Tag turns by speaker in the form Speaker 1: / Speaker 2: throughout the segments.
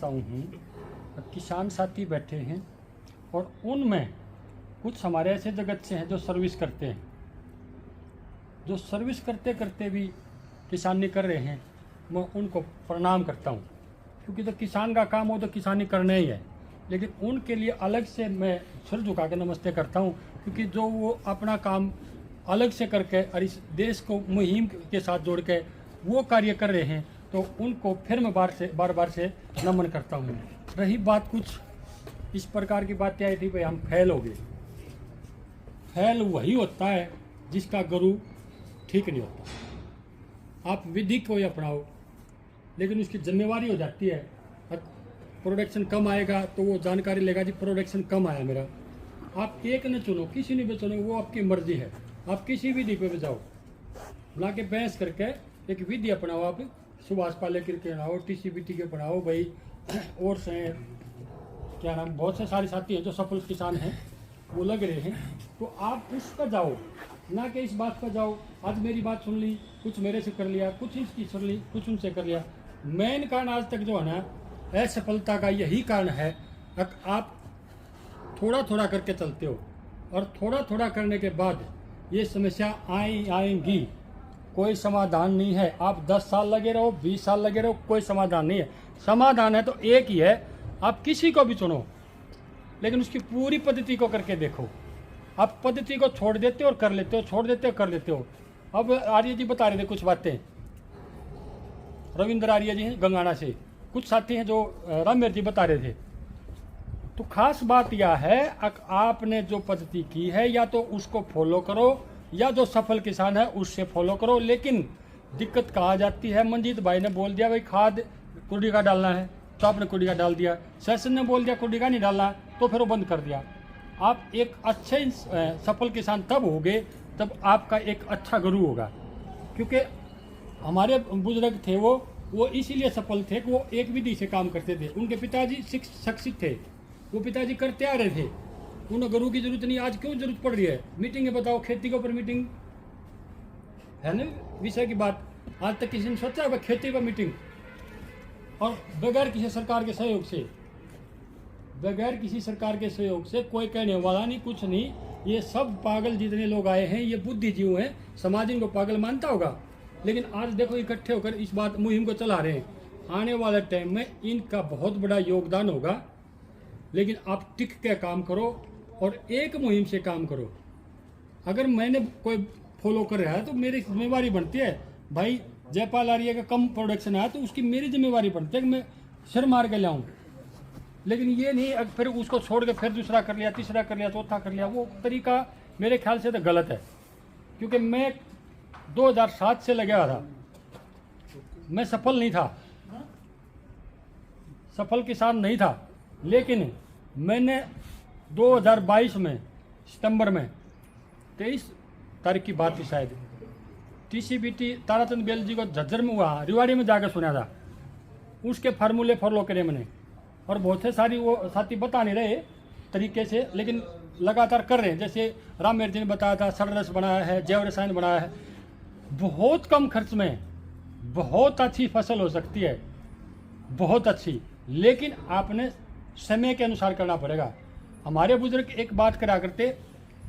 Speaker 1: चाहता हूँ, किसान साथी बैठे हैं और उनमें कुछ हमारे ऐसे जगत से हैं जो सर्विस करते हैं, जो सर्विस करते करते भी किसानी कर रहे हैं। मैं उनको प्रणाम करता हूँ, क्योंकि तो किसान का काम हो तो किसानी करना ही है। लेकिन उनके लिए अलग से मैं सिर झुका के नमस्ते करता हूँ, क्योंकि जो वो अपना काम अलग से करके और इस देश को मुहिम के साथ जोड़ के वो कार्य कर रहे हैं, तो उनको फिर मैं बार बार से नमन करता हूँ। रही बात कुछ इस प्रकार की बातें आई थी, भाई हम फेल हो गए। फेल वही होता है जिसका गुरु ठीक नहीं होता। आप विधि को ही अपनाओ, लेकिन उसकी जिम्मेवारी हो जाती है। प्रोडक्शन कम आएगा तो वो जानकारी लेगा जी प्रोडक्शन कम आया मेरा। आप एक न चुनो, किसी ने भी चुनो, वो आपकी मर्जी है। आप किसी विधि पे भी जाओ, बुला के बहस करके एक विधि अपनाओ। आप सुभाष पालेकर के अपनाओ, TCBT के अपनाओ भाई, और से क्या नाम, बहुत से सारे साथी हैं जो सफल किसान हैं, वो लग रहे हैं। तो आप उस पर जाओ, ना कि इस बात पर जाओ आज मेरी बात सुन ली, कुछ मेरे से कर लिया, कुछ इसकी सुन ली, कुछ उनसे कर लिया। मेन कारण आज तक जो है ना असफलता का यही कारण है, आप थोड़ा थोड़ा करके चलते हो और थोड़ा थोड़ा करने के बाद ये समस्या आएंगी। कोई समाधान नहीं है। आप 10 साल लगे रहो, 20 साल लगे रहो, कोई समाधान नहीं है। समाधान है तो एक ही है, आप किसी को भी चुनो, लेकिन उसकी पूरी पद्धति को करके देखो। आप पद्धति को छोड़ देते हो और कर लेते हो, छोड़ देते हो कर लेते हो। अब आर्य जी बता रहे थे कुछ बातें, रविंद्र आर्य जी हैं गंगाना से, कुछ साथी हैं जो रामेर जी बता रहे थे। तो खास बात यह है, आपने जो पद्धति की है या तो उसको फॉलो करो, या जो सफल किसान है उससे फॉलो करो। लेकिन दिक्कत कहाँ जाती है, मंजीत भाई ने बोल दिया भाई खाद कुड़ी का डालना है, तो आपने कुड़ी का डाल दिया। सेशन ने बोल दिया कुड़ी का नहीं डालना, तो फिर वो बंद कर दिया। आप एक अच्छे सफल किसान तब होगे तब आपका एक अच्छा गुरु होगा। क्योंकि हमारे बुजुर्ग थे वो इसीलिए सफल थे कि वो एक विधि से काम करते थे। उनके पिताजी शिक्षित थे, वो पिताजी करते आ रहे थे, उन्हें गुरु की जरूरत नहीं। आज क्यों जरूरत पड़ रही है? मीटिंग बताओ, खेती के ऊपर मीटिंग है ना, विषय की बात। आज तक किसी ने सोचा है खेती पर मीटिंग? और बगैर किसी सरकार के सहयोग से, बगैर किसी सरकार के सहयोग से कोई कहने वाला नहीं, कुछ नहीं। ये सब पागल जितने लोग आए हैं ये बुद्धिजीव हैं, समाज इनको पागल मानता होगा। लेकिन आज देखो इकट्ठे होकर इस बात मुहिम को चला रहे हैं। आने वाले टाइम में इनका बहुत बड़ा योगदान होगा। लेकिन आप टिक के काम करो और एक मुहिम से काम करो। अगर मैंने कोई फॉलो कर रहा है तो मेरी जिम्मेवारी बनती है, भाई जयपाल आर्य का कम प्रोडक्शन आया तो उसकी मेरी जिम्मेवारी बनती है कि मैं सिर मार के लाऊं। लेकिन ये नहीं फिर उसको छोड़ के फिर दूसरा कर लिया, तीसरा कर लिया, चौथा कर लिया। वो तरीका मेरे ख्याल से तो गलत है। क्योंकि मैं 2007 से लगा हुआ था, मैं सफल नहीं था, सफल किसान नहीं था। लेकिन मैंने 2022 में सितंबर में 23 तारीख की बात थी शायद, TCBT ताराचंद बेल जी को झज्जर में हुआ, रिवाड़ी में जाकर सुना था। उसके फार्मूले फॉलो करे मैंने, और बहुत से सारी वो साथी बता नहीं रहे तरीके से, लेकिन लगातार कर रहे हैं। जैसे रामेर जी ने बताया था, सररस बनाया है, जैव रसायन बनाया है। बहुत कम खर्च में बहुत अच्छी फसल हो सकती है, बहुत अच्छी। लेकिन आपने समय के अनुसार करना पड़ेगा। हमारे बुजुर्ग एक बात करा करते,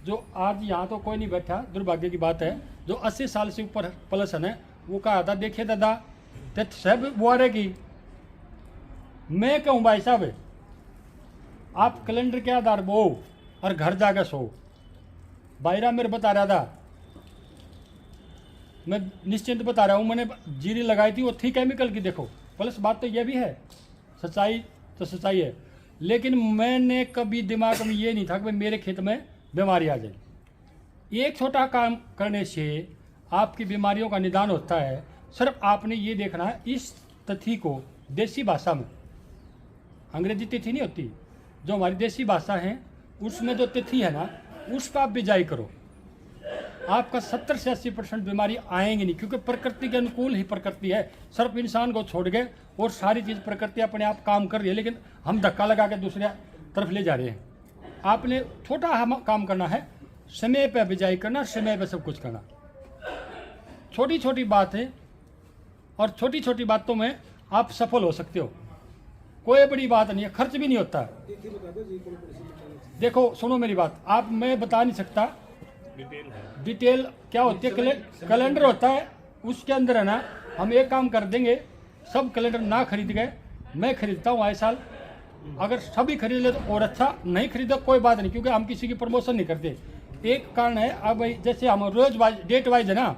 Speaker 1: जो आज यहाँ तो कोई नहीं बैठा, दुर्भाग्य की बात है, जो 80 साल से ऊपर प्लस है, वो कहा था, देखिए दादा ते सब बुआरे की। मैं कहूँ भाई साहब, आप कैलेंडर के आधार बो और घर जाकर सो। बायरा मेरे बता रहा था, मैं निश्चिंत बता रहा हूँ, मैंने जीरी लगाई थी, वो थी केमिकल की। देखो प्लस बात तो ये भी है, सच्चाई तो सच्चाई है। लेकिन मैंने कभी दिमाग में ये नहीं था कि मेरे खेत में बीमारी आ जाए। एक छोटा काम करने से आपकी बीमारियों का निदान होता है। सिर्फ आपने ये देखना है, इस तिथि को देसी भाषा में, अंग्रेजी तिथि नहीं होती, जो हमारी देसी भाषा है उसमें जो तिथि है ना, उसका आप बिजाई करो। आपका 70 से 80% बीमारी आएंगी नहीं, क्योंकि प्रकृति के अनुकूल ही प्रकृति है। सिर्फ इंसान को छोड़ गए और सारी चीज़ प्रकृति अपने आप काम कर रही है, लेकिन हम धक्का लगा के दूसरे तरफ ले जा रहे हैं। आपने छोटा काम करना है, समय पे बिजाई करना, समय पे सब कुछ करना। छोटी छोटी बात है और छोटी छोटी बातों में आप सफल हो सकते हो। कोई बड़ी बात नहीं है, खर्च भी नहीं होता है। देखो सुनो मेरी बात, आप मैं बता नहीं सकता डिटेल क्या होती है। कैलेंडर होता है, उसके अंदर है ना, हम एक काम कर देंगे, सब कैलेंडर ना खरीद गए, मैं खरीदता हूँ आए साल, अगर सभी खरीद ले तो और अच्छा, नहीं खरीदा कोई बात नहीं, क्योंकि हम किसी की प्रमोशन नहीं करते। एक कारण है, अब भाई जैसे हम रोज वाइज डेट वाइज है ना,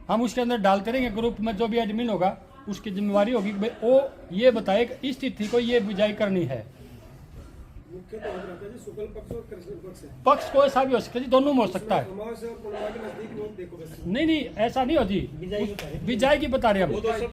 Speaker 1: हम उसके अंदर डालते रहेंगे, ग्रुप में जो भी एडमिन होगा उसकी जिम्मेवारी होगी कि भाई वो ये बताए कि इस तिथि को ये बिजाई करनी है।
Speaker 2: मुख्य तो रहता है जी शुक्ल पक्ष और कृष्ण पक्ष है।
Speaker 1: पक्ष कोई सा भी हो सकता है जी, दोनों में हो सकता है।
Speaker 2: अमावस्या और पूर्णिमा के नजदीक लोग देखो बस।
Speaker 1: नहीं नहीं ऐसा नहीं हो जी, बिजाई की बता रहे हैं हम।